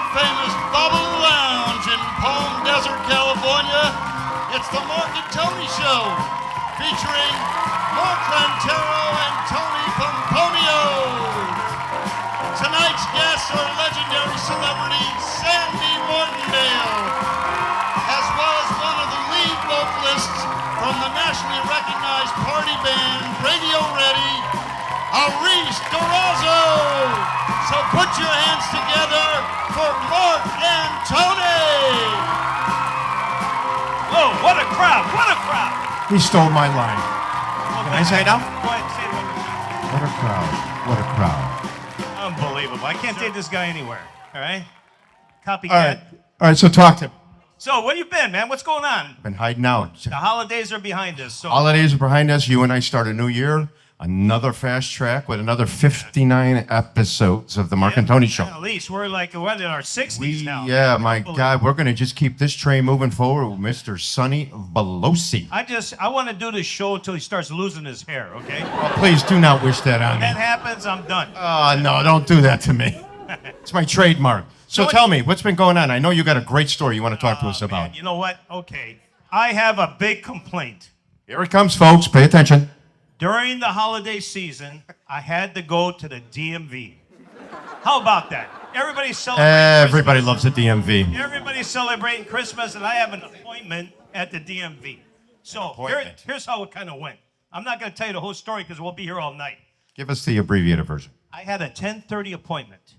world-famous Bubble Lounge in Palm Desert, California. It's the Mark and Tony Show, featuring Mark Rantero and Tony Pomponio. Tonight's guests are legendary celebrity Sandra Martindale, as well as one of the lead vocalists from the nationally recognized party band Radio Ready, Ariss Durazo. So put your hands together for Mark and Tony. Oh, what a crowd, what a crowd. He stole my line. Okay. Can I say it now? Go ahead, say it one more time. What a crowd. What a crowd. Unbelievable. I can't take this guy anywhere, all right? Copycat. All right, so talk to him. So, where you been, man? What's going on? Been hiding out. The holidays are behind us. So Holidays are behind us. You and I start a new year. Another fast track with another 59 episodes of the Mark and Tony Show. At least we're like, we're in our 60s now. Yeah, my God, we're going to just keep this train moving forward with Mr. Sonny Belosi. I want to do this show until he starts losing his hair, okay? Oh, please do not wish that on When me. that happens, I'm done. Oh, no, don't do that to me. It's my trademark. So tell me, what's been going on? I know you got a great story you want to talk to us about. Man, you know what? Okay. I have a big complaint. Here it comes, folks. Pay attention. During the holiday season, I had to go to the DMV. How about that? Everybody's celebrating Everybody Christmas. loves the DMV. Everybody's celebrating Christmas, and I have an appointment at the DMV. So here's how it kind of went. I'm not going to tell you the whole story because we'll be here all night. Give us the abbreviated version. I had a 10:30 appointment,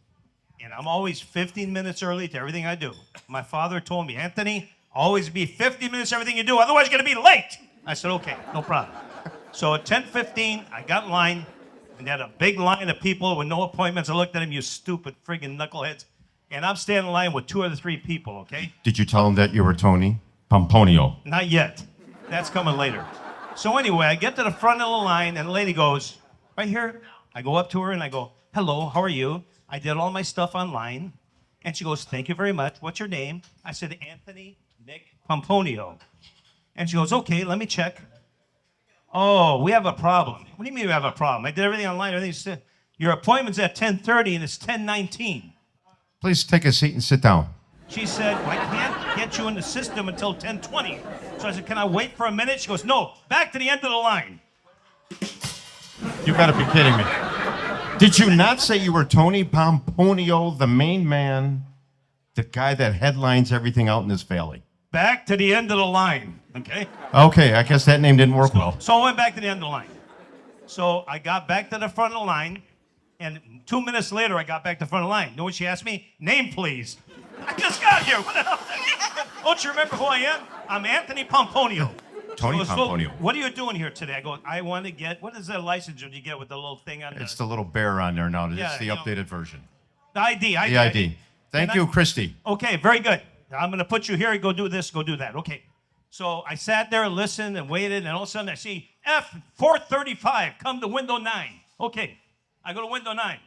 and I'm always 15 minutes early to everything I do. My father told me, Anthony, always be 15 minutes everything you do, otherwise you're going to be late. I said, okay, no problem. So at 10:15, I got in line, and they had a big line of people with no appointments. I looked at them, you stupid friggin' knuckleheads. And I'm standing in line with 2 or 3 people, okay? Did you tell him that you were Tony Pomponio? Not yet. That's coming later. So anyway, I get to the front of the line, and the lady goes, right here. I go up to her, and I go, hello, how are you? I did all my stuff online. And she goes, thank you very much. What's your name? I said, Anthony Nick Pomponio. And she goes, okay, let me check. Oh, we have a problem. What do you mean we have a problem? I did everything online. Everything said, your appointment's at 10:30 and it's 10:19. Please take a seat and sit down. She said, well, I can't get you in the system until 10:20. So I said, can I wait for a minute? She goes, no, back to the end of the line. You gotta be kidding me. Did you not say you were Tony Pomponio, the main man, the guy that headlines everything out in this valley? Back to the end of the line, okay? Okay, I guess that name didn't work well. So I went back to the end of the line. So I got back to the front of the line, and 2 minutes later, I got back to the front of the line. You know what she asked me? Name, please. I just got here. What the hell? Don't you remember who I am? I'm Anthony Pomponio. Tony Pomponio. What are you doing here today? I go, I want to get, what is that license you get with the little thing on It's the little bear on there now. It's Yeah, the you know. updated version. the ID? The ID. Thank you, Christy. Okay, very good. I'm going to put you here. Go do this. Go do that. Okay. So I sat there and listened and waited, and all of a sudden I see F435 come to window 9. Okay. I go to window 9.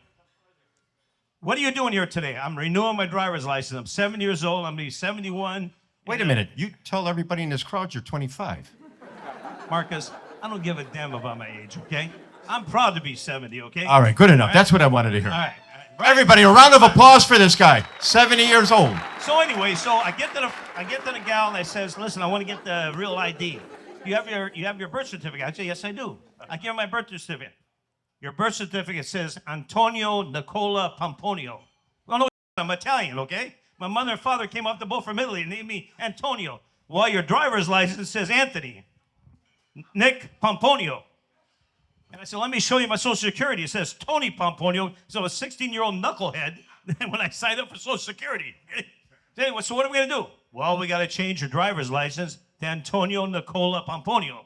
What are you doing here today? I'm renewing my driver's license. I'm 7 years old. I'm going to be 71. Wait a minute. You tell everybody in this crowd you're 25. Marcus, I don't give a damn about my age, okay? I'm proud to be 70, okay? All right, good enough. All right? That's what I wanted to hear. All right. Everybody, a round of applause for this guy. 70 years old. So anyway, so I get to the gal and I says, listen, I want to get the real ID. You have your birth certificate? I say, yes, I do. I give her my birth certificate. Your birth certificate says Antonio Nicola Pomponio. Well, no, I'm Italian, okay? My mother and father came off the boat from Italy and named me Antonio. Well, your driver's license says Anthony Nick Pomponio. And I said, let me show you my Social Security. It says Tony Pomponio. So I'm a 16-year-old knucklehead when I signed up for Social Security. Anyway, so what are we going to do? Well, we got to change your driver's license to Antonio Nicola Pomponio.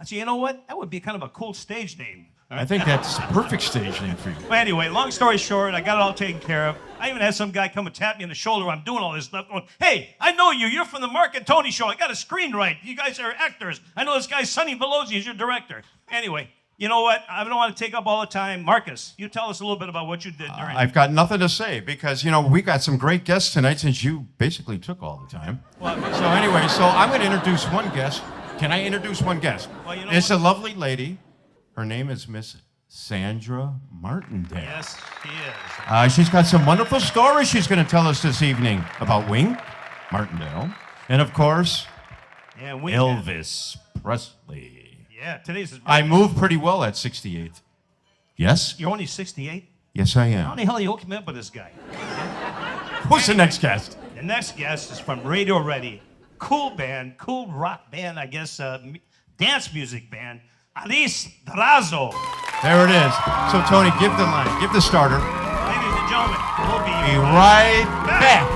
I said, you know what? That would be kind of a cool stage name. I think that's a perfect stage name for you. Well, anyway, long story short, I got it all taken care of. I even had some guy come and tap me on the shoulder while I'm doing all this stuff, going, hey, I know you. You're from the Mark and Tony Show. I got a screen right. You guys are actors. I know this guy, Sonny Belosi, is your director. Anyway, you know what? I don't want to take up all the time. Marcus, you tell us a little bit about what you did during I've got nothing to say because, we got some great guests tonight since you basically took all the time. Well, So anyway, I'm going to introduce one guest. Can I introduce one guest? Well, you know It's a lovely lady. Her name is Miss Sandra Martindale. Yes, she is. She's got some wonderful stories she's going to tell us this evening about Wink Martindale. And of course, Yeah, Wink. Elvis Presley. Yeah, today's his I birthday. move pretty well at 68. Yes? You're only 68? Yes, I How am. the hell you hook me up with this guy? Who's the next guest? The next guest is from Radio Ready. Cool band, cool rock band, I guess, dance music band. Ariss Durazo. There it is. So, Tony, give the line. Give the starter. Ladies and gentlemen, we'll Be right back.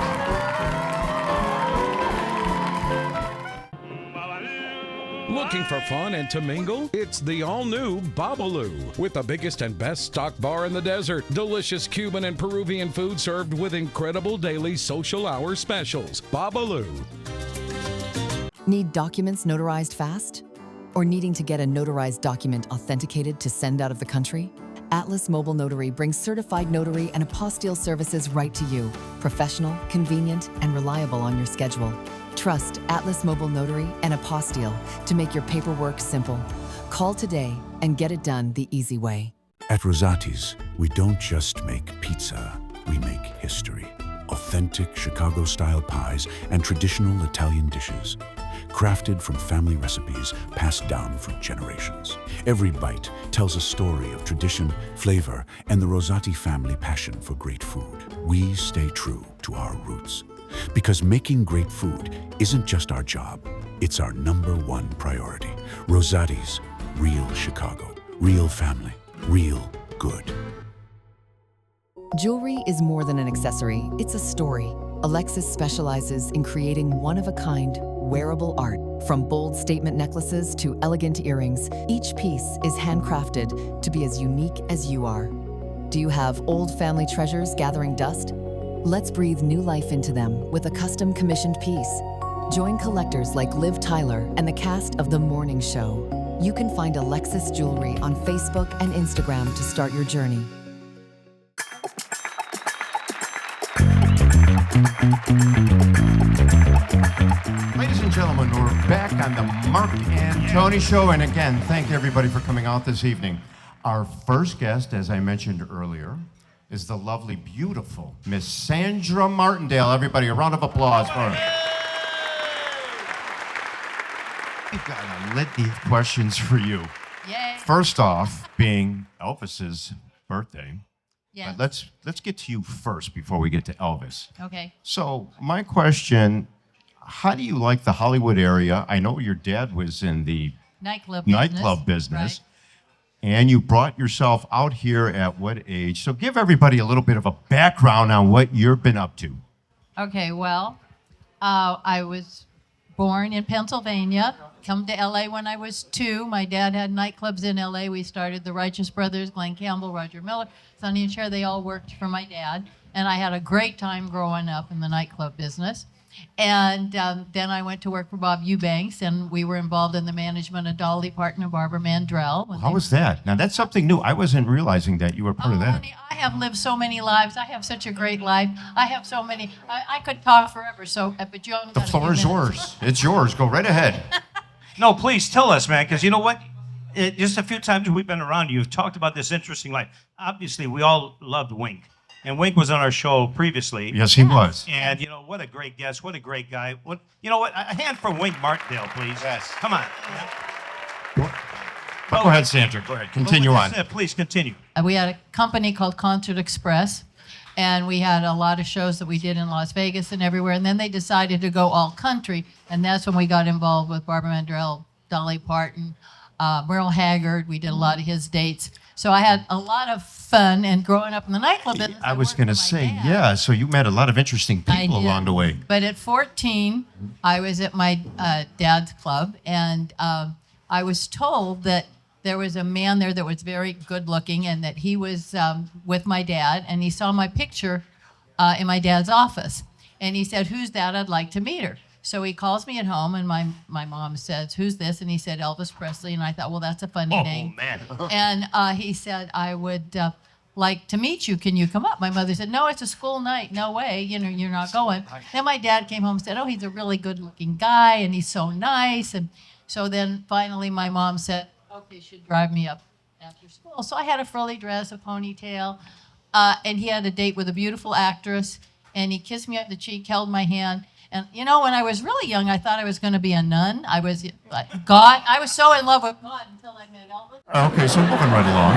Looking for fun and to mingle? It's the all-new Babalu, with the biggest and best stock bar in the desert. Delicious Cuban and Peruvian food served with incredible daily social hour specials. Babalu. Need documents notarized fast? Or needing to get a notarized document authenticated to send out of the country? Atlas Mobile Notary brings certified notary and apostille services right to you. Professional, convenient, and reliable on your schedule. Trust Atlas Mobile Notary and Apostille to make your paperwork simple. Call today and get it done the easy way. At Rosati's, we don't just make pizza, we make history. Authentic Chicago-style pies and traditional Italian dishes. Crafted from family recipes passed down for generations. Every bite tells a story of tradition, flavor, and the Rosati family passion for great food. We stay true to our roots. Because making great food isn't just our job, it's our #1 priority. Rosati's, real Chicago, real family, real good. Jewelry is more than an accessory, it's a story. Alexis specializes in creating one-of-a-kind, wearable art. From bold statement necklaces to elegant earrings, each piece is handcrafted to be as unique as you are. Do you have old family treasures gathering dust? Let's breathe new life into them with a custom commissioned piece. Join collectors like Liv Tyler and the cast of The Morning Show. You can find Alexis Jewelry on Facebook and Instagram to start your journey. Ladies and gentlemen, we're back on the Mark and Tony Show. And again, thank everybody for coming out this evening. Our first guest, as I mentioned earlier, is the lovely, beautiful Miss Sandra Martindale. Everybody, a round of applause for her. We've got a litany of questions for you. Yay. First off, being Elvis's birthday. Yeah. But let's get to you first before we get to Elvis. Okay. So my question, how do you like the Hollywood area? I know your dad was in the Nightclub business. Right. And you brought yourself out here at what age? So give everybody a little bit of a background on what you've been up to. Okay, well, I was born in Pennsylvania, come to LA when I was 2. My dad had nightclubs in LA. We started the Righteous Brothers, Glenn Campbell, Roger Miller, Sonny and Cher. They all worked for my dad. And I had a great time growing up in the nightclub business. And then I went to work for Bob Eubanks, and we were involved in the management of Dolly Parton and Barbara Mandrell. How was that? Now, that's something new. I wasn't realizing that you were part of that. Honey, I have lived so many lives. I have such a great life. I have so many. I could talk forever. So, but you only The got a floor is few minutes. yours. It's yours. Go right ahead. No, please tell us, man, because you know what? Just a few times we've been around you, you've talked about this interesting life. Obviously, we all loved Wink. And Wink was on our show previously. Yes, he was. And, you know, what a great guest. What a great guy. You know what? A hand for Wink Martindale, please. Yes. Come on. But go ahead, Sandra. Go ahead. Continue on. Please continue. We had a company called Concert Express, and we had a lot of shows that we did in Las Vegas and everywhere. And then they decided to go all country, and that's when we got involved with Barbara Mandrell, Dolly Parton, Merle Haggard. We did a lot of his dates. So I had a lot of fun, and growing up in the nightclub business, I was worked going to for my say, dad. yeah, so you met a lot of interesting I people did. along the way. But at 14, I was at my dad's club, and I was told that there was a man there that was very good looking, and that he was with my dad, and he saw my picture in my dad's office. And he said, "Who's that? I'd like to meet her." So he calls me at home, and my mom says, "Who's this?" And he said, "Elvis Presley." And I thought, well, that's a funny name. Oh, man. And he said, "I would like to meet you. Can you come up?" My mother said, "No, it's a school night. No way. You know, you're not going." Then my dad came home and said, "Oh, he's a really good-looking guy, and he's so nice." And so then finally my mom said, "Okay, she'd drive me up after school. So I had a frilly dress, a ponytail, and he had a date with a beautiful actress, and he kissed me on the cheek, held my hand. And you know, when I was really young, I thought I was going to be a nun. I was God. I was so in love with God until I met Elvis. Okay, so moving right along.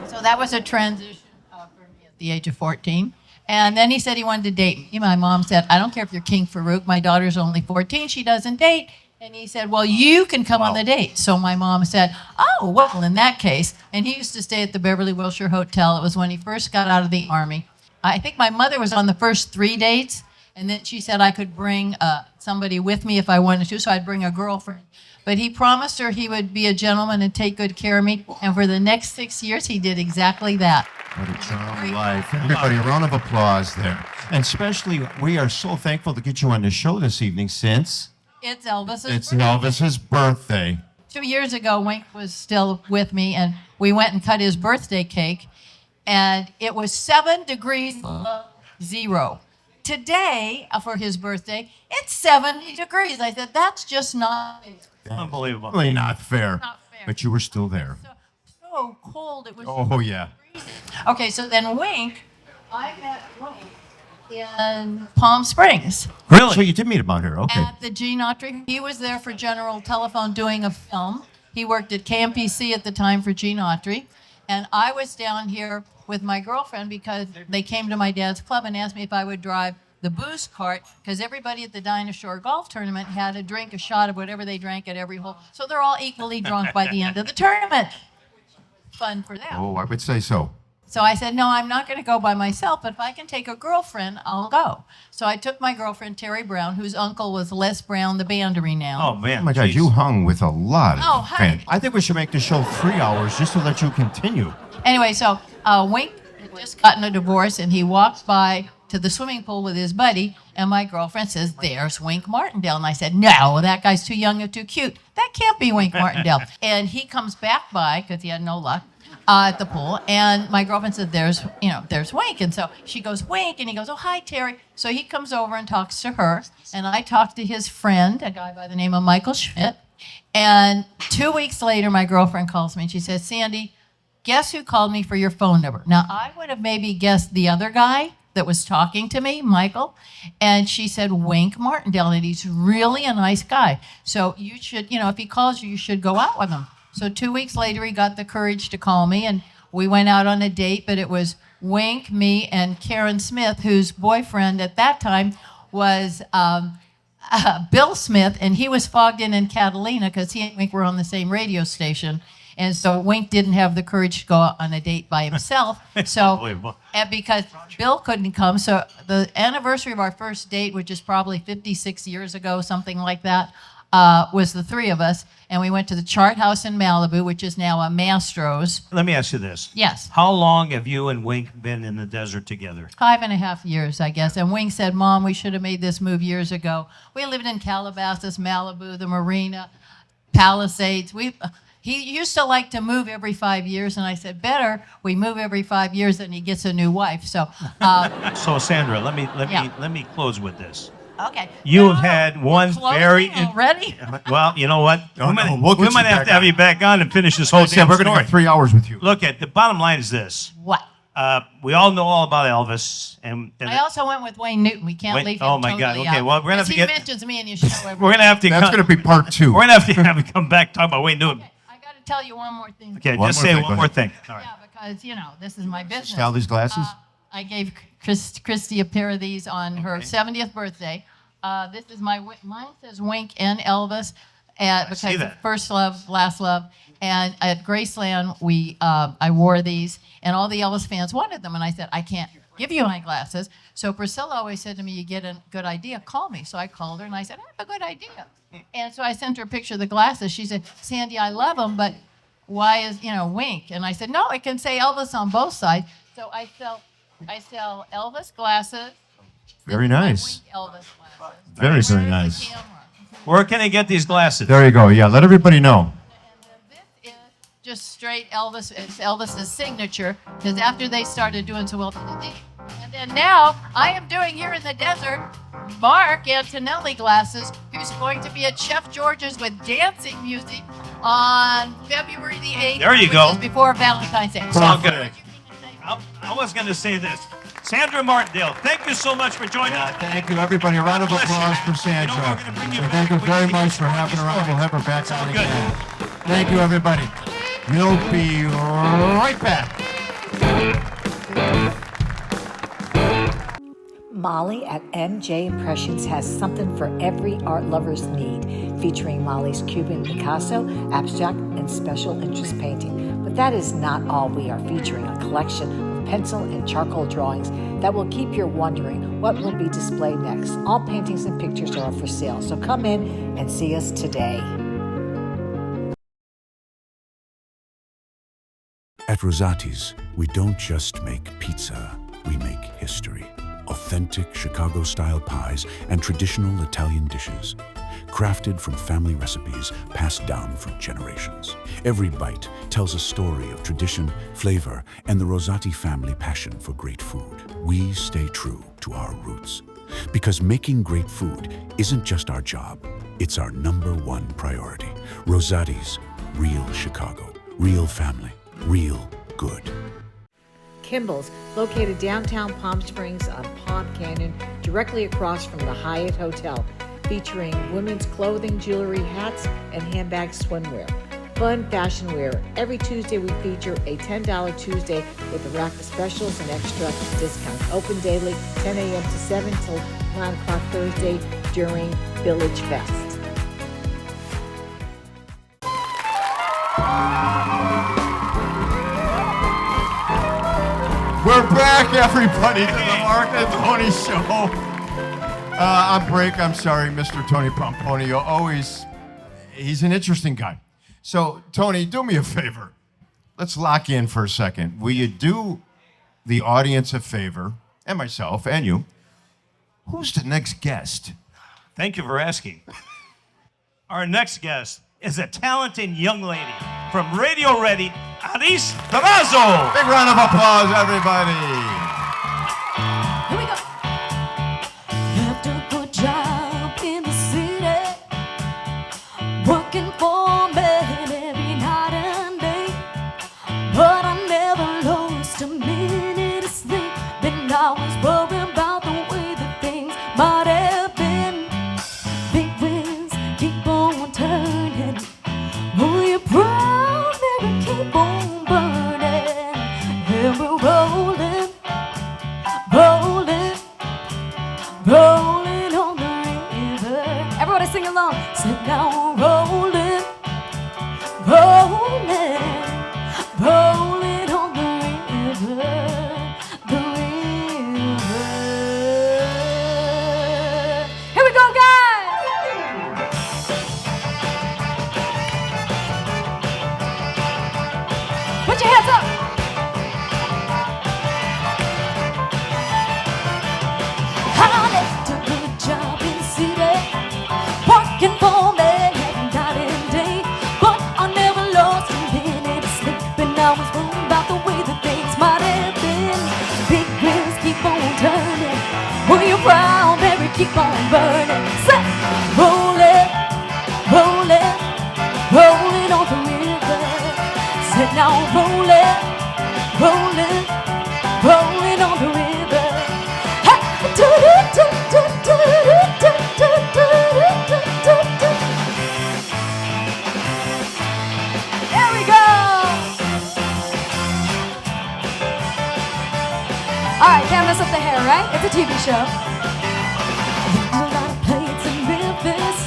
So that was a transition for me at the age of 14. And then he said he wanted to date me. My mom said, I don't care if you're King Farouk. My daughter's only 14. She doesn't date. And he said, well, you can come on the date. So my mom said, oh, well, in that case. And he used to stay at the Beverly Wilshire Hotel. It was when he first got out of the Army. I think my mother was on the first 3 dates. And then she said I could bring somebody with me if I wanted to. So I'd bring a girlfriend. But he promised her he would be a gentleman and take good care of me. And for the next 6 years, he did exactly that. What a charming life. Everybody, a round of applause there. And especially, we are so thankful to get you on the show this evening since It's Elvis's it's birthday. Elvis's birthday. 2 years ago, Wink was still with me, and we went and cut his birthday cake, and it was 7 degrees below zero. Today, for his birthday, it's 70 degrees. I said, that's just not Unbelievable. Really not fair. Not fair. But you were still there. so cold. It was Oh, yeah. Okay, so then Wink, I met Wink in Palm Springs So you did meet him out here. Okay. at the Gene Autry. He was there for General Telephone doing a film. He worked at KMPC at the time for Gene Autry. And I was down here with my girlfriend because they came to my dad's club and asked me if I would drive the booze cart because everybody at the Dinah Shore golf tournament had a shot of whatever they drank at every hole. So they're all equally drunk by the end of the tournament. Fun for them. Oh, I would say so. So I said, no, I'm not going to go by myself, but if I can take a girlfriend, I'll go. So I took my girlfriend, Terry Brown, whose uncle was Les Brown, the band renowned. Oh, man. Oh, my God, Jeez. you hung with a lot of Oh, honey. fans. I think we should make the show 3 hours just to let you continue. Anyway, so Wink had just gotten a divorce, and he walked by to the swimming pool with his buddy, and my girlfriend says, there's Wink Martindale. And I said, no, that guy's too young and too cute. That can't be Wink Martindale. And he comes back by, because he had no luck, at the pool, and my girlfriend said, there's Wink. And so she goes, Wink, and he goes, oh, hi, Terry. So he comes over and talks to her, and I talked to his friend, a guy by the name of Michael Schmidt. And 2 weeks later, my girlfriend calls me, and she says, Sandy, guess who called me for your phone number? Now, I would have maybe guessed the other guy that was talking to me, Michael, and she said, Wink Martindale, and he's really a nice guy. So you should, if he calls you, you should go out with him. So 2 weeks later, he got the courage to call me, and we went out on a date, but it was Wink, me, and Karen Smith, whose boyfriend at that time was Bill Smith, and he was fogged in Catalina because he and Wink were on the same radio station. And so Wink didn't have the courage to go out on a date by himself. Unbelievable. And because Bill couldn't come. So the anniversary of our first date, which is probably 56 years ago, something like that, was the three of us. And we went to the Chart House in Malibu, which is now a Mastro's. Let me ask you this. Yes. How long have you and Wink been in the desert together? 5.5 years, I guess. And Wink said, Mom, we should have made this move years ago. We lived in Calabasas, Malibu, the Marina, Palisades. He used to like to move every 5 years, and I said, better we move every 5 years than he gets a new wife. So, So Sandra, let Yeah. me close with this. okay. You have had one Closing very already. well. You know what? No, we might, no, we'll get we you might have back to have on. you back on and finish this whole Yeah, damn we're going to story. go 3 hours with you. Look, the bottom line is this: What? we all know all about Elvis, and I also went with Wayne Newton. We can't Wayne- leave him oh, my God. totally Okay, out. well, we're gonna have 'Cause to he get- mentions me in your show every we're gonna have to. That's going to be part 2. We're gonna have to have him come back talk about Wayne Newton. Okay, I got to tell you one more thing. Okay, One just more say thing, one go more ahead. thing. All right. Yeah, because, this is my business. Style these glasses? I gave Christy a pair of these on her 70th birthday. This is mine says Wink and Elvis, because see of that. First Love, Last Love. And at Graceland, I wore these, and all the Elvis fans wanted them. And I said, I can't give you my glasses. So Priscilla always said to me, you get a good idea, call me. So I called her, and I said, I have a good idea. And so I sent her a picture of the glasses. She said, Sandy, I love them, but why is, Wink? And I said, no, it can say Elvis on both sides. So I sell Elvis glasses. Very This is my nice. Wink Elvis glasses. Very, Where's very the nice. camera? Where can I get these glasses? There you go. Yeah, let everybody know. And then this is just straight Elvis. It's Elvis's signature, because after they started doing so well, and then now I am doing here in the desert Mark Antonelli glasses, who's going to be at Chef George's with dancing music on February the 8th. There you which go. is before Valentine's Day. It's all good. I was going to say this. Sandra Martindale, thank you so much for joining us. Thank you, everybody. A round of applause for Sandra. we're gonna bring you So back thank you when very you much get for having her on. We'll have her back on good. again. Thank you, everybody. We'll be right back. Molly at MJ Impressions has something for every art lover's need, featuring Molly's Cuban Picasso, abstract, and special interest painting. But that is not all. We are featuring a collection of pencil and charcoal drawings that will keep you wondering what will be displayed next. All paintings and pictures are for sale, so come in and see us today. At Rosati's, we don't just make pizza, we make history. Authentic Chicago-style pies and traditional Italian dishes, crafted from family recipes passed down for generations. Every bite tells a story of tradition, flavor, and the Rosati family passion for great food. We stay true to our roots, because making great food isn't just our job, it's our #1 priority. Rosati's, real Chicago, real family, real good. Kimball's, located downtown Palm Springs on Palm Canyon, directly across from the Hyatt Hotel, featuring women's clothing, jewelry, hats, and handbag swimwear. Fun fashion wear. Every Tuesday we feature a $10 Tuesday with a rack of specials and extra discounts. Open daily, 10 a.m. to 7 till 9 o'clock Thursday during Village Fest. We're back, everybody, to the Mark and Tony Show. On break, I'm sorry, Mr. Tony Pomponio. He's an interesting guy. So, Tony, do me a favor. Let's lock in for a second. Will you do the audience a favor, and myself, and you? Who's the next guest? Thank you for asking. Our next guest is a talented young lady from Radio Ready, Ariss Durazo. Big round of applause, everybody. Here we go. Left a good job in the city, working for men every night and day. But I never lost a minute of sleep. Then I was worried about the way that things might have been. Big wheels keep on turning. Oh, you're proud, baby, keep on burning. And we're rolling, rolling, rolling on the river. Everybody sing along. Sit down, rolling, rolling, rolling on the river, the river. Here we go, guys. Put your hands up. I left a good job in the city, working for men every night and day. But I never lost a minute of sleep, and I was worried about the way that things might have been. Big wheels keep on turning. Were you proud, Mary? Keep on burning. Say, rolling, rolling, rolling on the river. Said now rolling, rolling, rolling on the river. Hey, do do do do do do do do do do do. There we go. All right, can't mess up the hair, right? It's a TV show. A lot of plates in Memphis,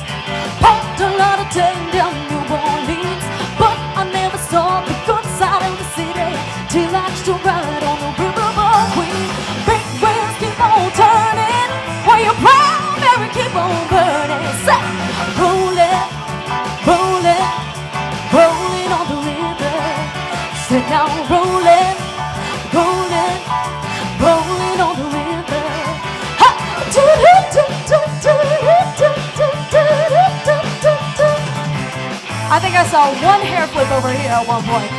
popped a lot of turn down New Orleans, but I never saw the good side of the city till I stood right on the riverboat queen. Big wheels keep on turning. While you're proud, Mary, keep on burning. Say, rolling, rolling, rolling on the river. Sit down, rolling, rolling, rolling on the river. Ha! Do do do do do do do do do do do. I think I saw one hair flip over here at one point.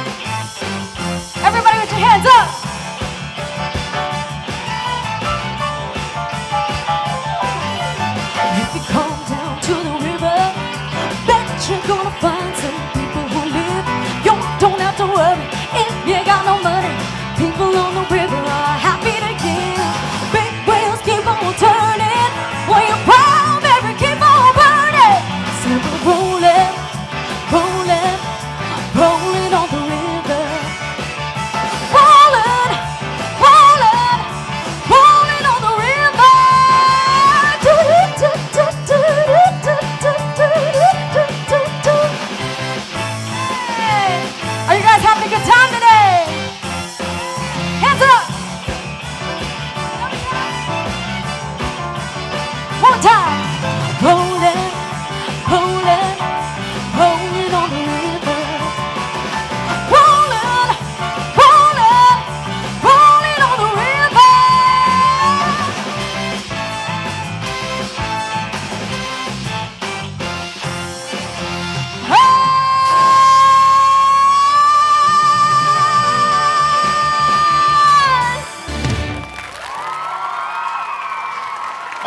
Everybody with your hands up. If you come down to the river, bet you're gonna find some people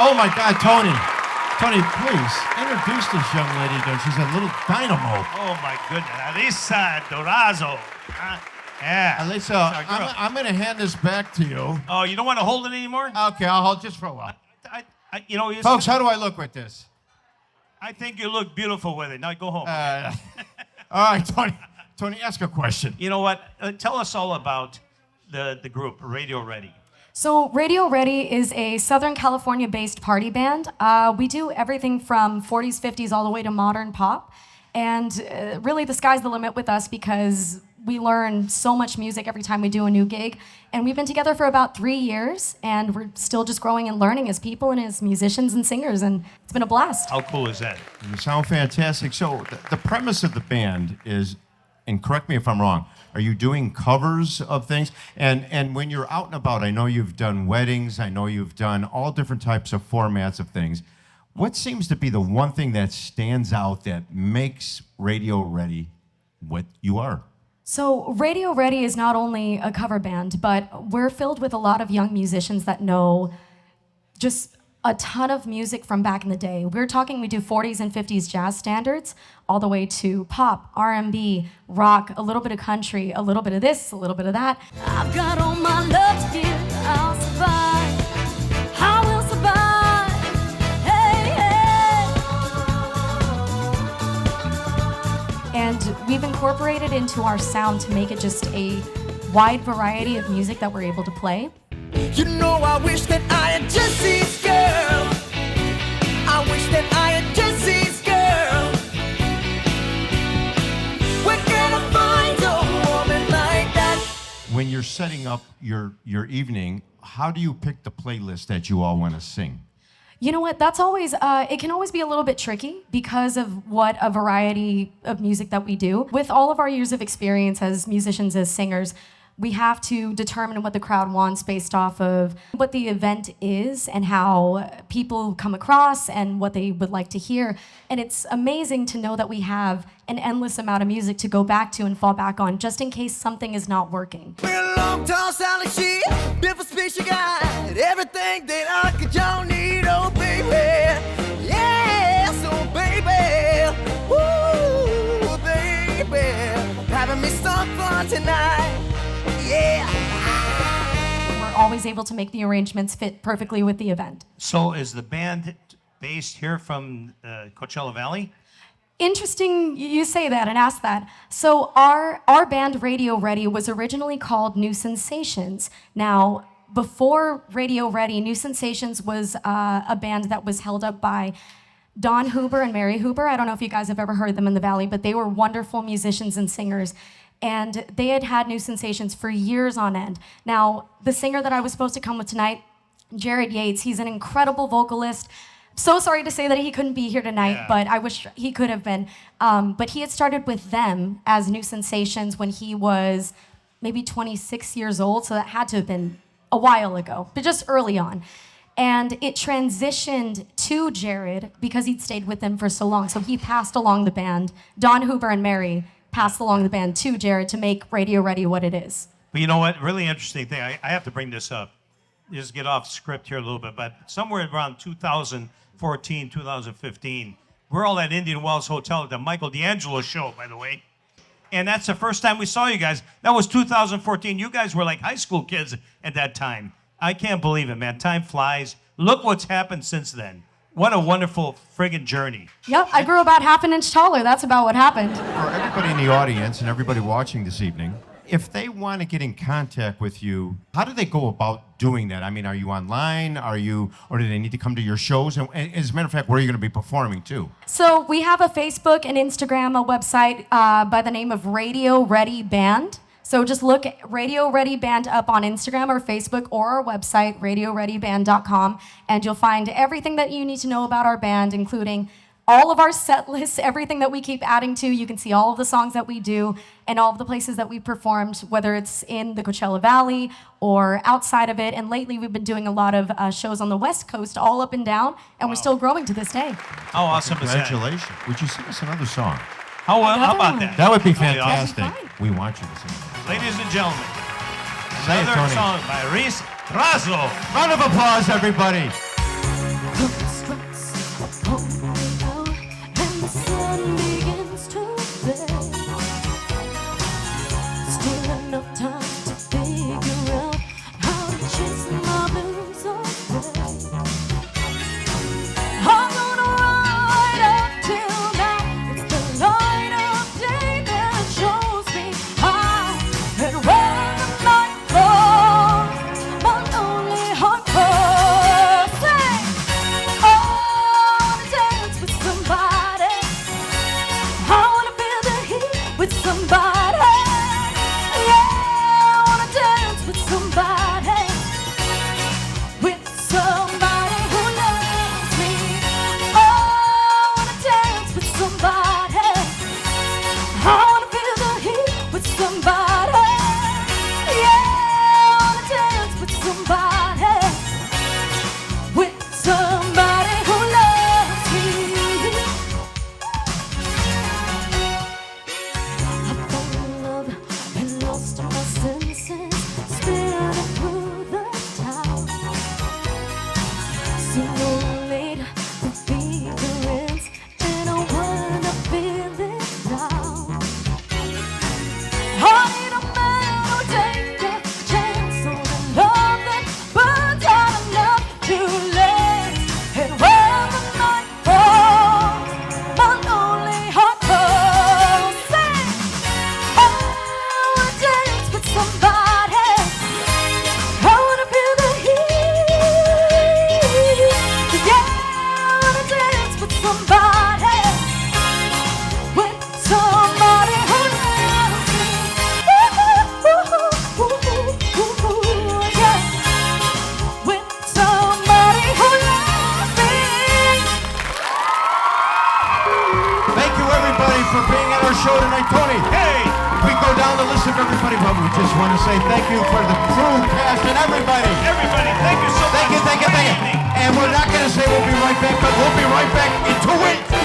Oh my God, Tony. Tony, please introduce this young lady. She's a little dynamo. Oh my goodness, Ariss Durazo. Yeah. Alyssa, I'm going to hand this back to you. Oh, you don't want to hold it anymore? Okay, I'll hold just for a while. Folks, how do I look with this? I think you look beautiful with it. Now go home. All right, Tony. Tony, ask a question. You know what? Tell us all about the group, Radio Ready. So Radio Ready is a Southern California-based party band. We do everything from 40s, 50s, all the way to modern pop. And really, the sky's the limit with us because we learn so much music every time we do a new gig. And we've been together for about 3 years, and we're still just growing and learning as people and as musicians and singers, and it's been a blast. How cool is that? You sound fantastic. So the premise of the band is, and correct me if I'm wrong, are you doing covers of things? And when you're out and about, I know you've done weddings, I know you've done all different types of formats of things. What seems to be the one thing that stands out that makes Radio Ready what you are? So Radio Ready is not only a cover band, but we're filled with a lot of young musicians that know just a ton of music from back in the day. We're talking, we do 40s and 50s jazz standards, all the way to pop, R&B, rock, a little bit of country, a little bit of this, a little bit of that. I've got all my love to give, I'll survive, I will survive, hey, hey. And we've incorporated into our sound to make it just a wide variety of music that we're able to play. You know I wish that I had Jesse's girl. I wish that I had Jesse's girl. Where can I find a woman like that? When you're setting up your evening, how do you pick the playlist that you all want to sing? You know what, that's always, it can always be a little bit tricky because of what a variety of music that we do. With all of our years of experience as musicians, as singers, we have to determine what the crowd wants based off of what the event is and how people come across and what they would like to hear. And it's amazing to know that we have an endless amount of music to go back to and fall back on just in case something is not working. We're a long, tall, solid sheet, different speech you got, everything that I could y'all need, oh baby, yeah, so baby, woo, baby, having me some fun tonight. Yeah. We're always able to make the arrangements fit perfectly with the event. So is the band based here from Coachella Valley? Interesting you say that and ask that. So our band Radio Ready was originally called New Sensations. Now, before Radio Ready, New Sensations was a band that was held up by Don Huber and Mary Huber. I don't know if you guys have ever heard them in the Valley, but they were wonderful musicians and singers. And they had New Sensations for years on end. Now, the singer that I was supposed to come with tonight, Jared Yates, he's an incredible vocalist. So sorry to say that he couldn't be here tonight, but I wish he could have been. But he had started with them as New Sensations when he was maybe 26 years old, so that had to have been a while ago, but just early on. And it transitioned to Jared because he'd stayed with them for so long, so he passed along the band. Don Huber and Mary passed along the band to Jared to make Radio Ready what it is. But you know what? Really interesting thing. I have to bring this up. Just get off script here a little bit, but somewhere around 2014, 2015, we're all at Indian Wells Hotel at the Michael D'Angelo show, by the way. And that's the first time we saw you guys. That was 2014. You guys were like high school kids at that time. I can't believe it, man. Time flies. Look what's happened since then. What a wonderful friggin' journey. Yep, I grew about half an inch taller. That's about what happened. For everybody in the audience and everybody watching this evening, if they want to get in contact with you, how do they go about doing that? I mean, are you online? Or do they need to come to your shows? And as a matter of fact, where are you going to be performing too? So we have a Facebook and Instagram, a website by the name of Radio Ready Band. So just look Radio Ready Band up on Instagram or Facebook or our website, radioreadyband.com, and you'll find everything that you need to know about our band, including all of our set lists, everything that we keep adding to. You can see all of the songs that we do and all of the places that we performed, whether it's in the Coachella Valley or outside of it. And lately we've been doing a lot of shows on the West Coast, all up and down, and we're still growing to this day. How awesome is that? Congratulations. Would you sing us another song? How about that? That would be That'd fantastic. awesome. We want you to sing. Ladies and gentlemen, Say it, another Tony. song by Ariss Durazo. Round of applause, everybody. everybody for being at our show tonight. Tony, Hey! we go down the list of everybody, but we just want to say thank you for the crew, cast, and everybody. Everybody, thank you so much. Thank you. And we're not going to say we'll be right back, but we'll be right back in 2 weeks.